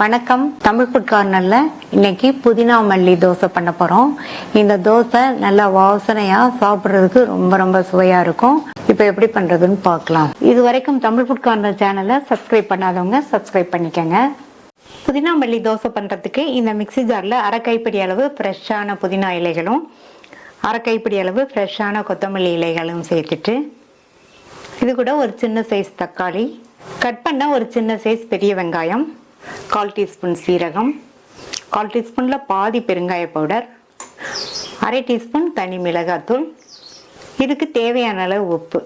வணக்கம். தமிழ் ஃபுட் கார்னர்ல இன்னைக்கு புதினா மல்லி தோசை பண்ண போறோம். இந்த தோசை நல்லா வாசனையா சாப்பிடுறதுக்கு ரொம்ப சுவையா இருக்கும். இப்போ எப்படி பண்றதுன்னு பார்க்கலாம். இது வரைக்கும் தமிழ் ஃபுட் கார்னர் சேனலை சப்ஸ்கிரைப் பண்ணாதவங்க சப்ஸ்கிரைப் பண்ணிக்கங்க. புதினா மல்லி தோசை பண்றதுக்கு இந்த மிக்ஸி ஜார்ல அரை கைப்பிடி அளவு ஃப்ரெஷ்ஷான புதினா இலைகளும் அரை கைப்பிடி அளவு ஃப்ரெஷ்ஷான கொத்தமல்லி இலைகளும் சேர்த்துட்டு இது கூட ஒரு சின்ன சைஸ் தக்காளி, கட் பண்ண ஒரு சின்ன சைஸ் பெரிய வெங்காயம், 1/4 டீஸ்பூன் சீரகம், 1/4 டீஸ்பூன்ல பாதி பெருங்காய பவுடர், அரை டீஸ்பூன் தனி மிளகாத்தூள், இதுக்கு தேவையான அளவு உப்பு.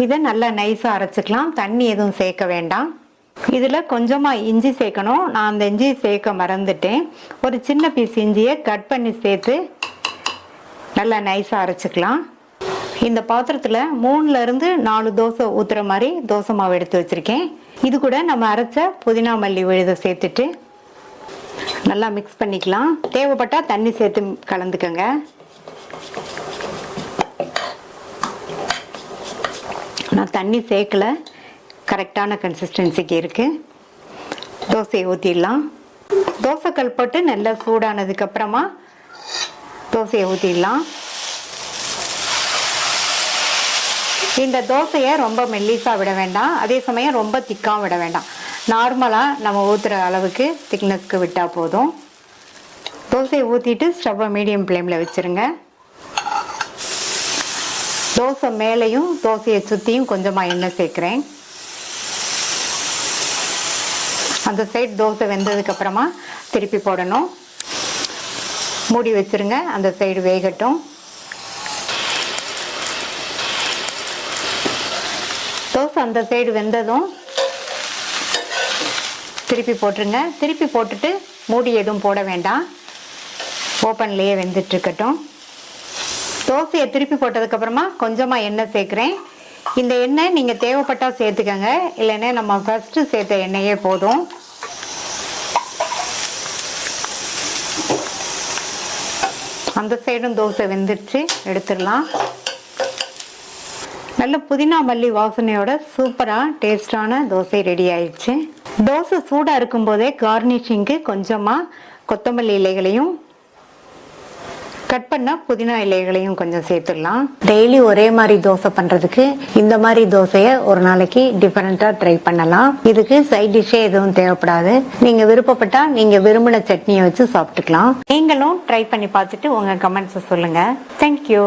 இதை நல்லா நைஸாக அரைச்சிக்கலாம். தண்ணி எதுவும் சேர்க்க வேண்டாம். இதில் கொஞ்சமாக இஞ்சி சேர்க்கணும். நான் அந்த இஞ்சி சேர்க்க மறந்துட்டேன். ஒரு சின்ன பீஸ் இஞ்சியை கட் பண்ணி சேர்த்து நல்லா நைஸாக அரைச்சிக்கலாம். இந்த பாத்திரத்தில் 3லிருந்து 4 தோசை ஊற்றுற மாதிரி தோசை மாவு எடுத்து வச்சுருக்கேன். இது கூட நம்ம அரைச்ச புதினா மல்லி விழுதை சேர்த்துட்டு நல்லா மிக்ஸ் பண்ணிக்கலாம். தேவைப்பட்டால் தண்ணி சேர்த்து கலந்துக்கங்க. நான் தண்ணி சேர்க்கல, கரெக்டான கன்சிஸ்டன்சிக்கு இருக்குது. தோசையை ஊற்றிடலாம். தோசைக்கல் போட்டு நல்லா சூடானதுக்கப்புறமா தோசையை ஊற்றிடலாம். இந்த தோசையை ரொம்ப மெல்லிஸாக விட வேண்டாம், அதே சமயம் ரொம்ப திக்காகவும் விட வேண்டாம். நார்மலாக நம்ம ஊற்றுற அளவுக்கு திக்னஸ்க்கு விட்டால் போதும். தோசையை ஊற்றிட்டு ஸ்டவ்வை மீடியம் ஃப்ளேமில் வச்சுருங்க. தோசை மேலேயும் தோசையை சுற்றியும் கொஞ்சமாக எண்ணெய் சேர்க்குறேன். அந்த சைடு தோசை வெந்ததுக்கப்புறமா திருப்பி போடணும். மூடி வச்சுருங்க, அந்த சைடு வேகட்டும். தோசை அந்த சைடு வெந்ததும் திருப்பி போட்டுருங்க. திருப்பி போட்டுட்டு மூடி எதுவும் போட வேண்டாம், ஓப்பன்லேயே வெந்துட்டுருக்கட்டும். தோசையை திருப்பி போட்டதுக்கப்புறமா கொஞ்சமாக எண்ணெய் சேர்க்குறேன். இந்த எண்ணெய் நீங்கள் தேவைப்பட்டால் சேர்த்துக்கங்க, இல்லைன்னா நம்ம ஃபஸ்ட்டு சேர்த்த எண்ணெயே போதும். அந்த சைடும் தோசை வெந்துடுச்சு, எடுத்துடலாம். நல்ல புதினா மல்லி வாசனையோட சூப்பராக டேஸ்டான தோசை ரெடி ஆயிடுச்சு. தோசை சூடாக இருக்கும் போதே கார்னிஷிங்க்கு கொஞ்சமாக கொத்தமல்லி இலைகளையும் கட் பண்ண புதினா இலைகளையும் கொஞ்சம் சேர்த்துடலாம். டெய்லி ஒரே மாதிரி தோசை பண்ணுறதுக்கு இந்த மாதிரி தோசையை ஒரு நாளைக்கு டிஃப்ரெண்ட்டாக ட்ரை பண்ணலாம். இதுக்கு சைட் டிஷ்ஷே எதுவும் தேவைப்படாது. நீங்கள் விருப்பப்பட்டால் நீங்கள் விரும்பின சட்னியை வச்சு சாப்பிட்டுக்கலாம். நீங்களும் ட்ரை பண்ணி பார்த்துட்டு உங்கள் கமெண்ட்ஸை சொல்லுங்கள். தேங்க்யூ.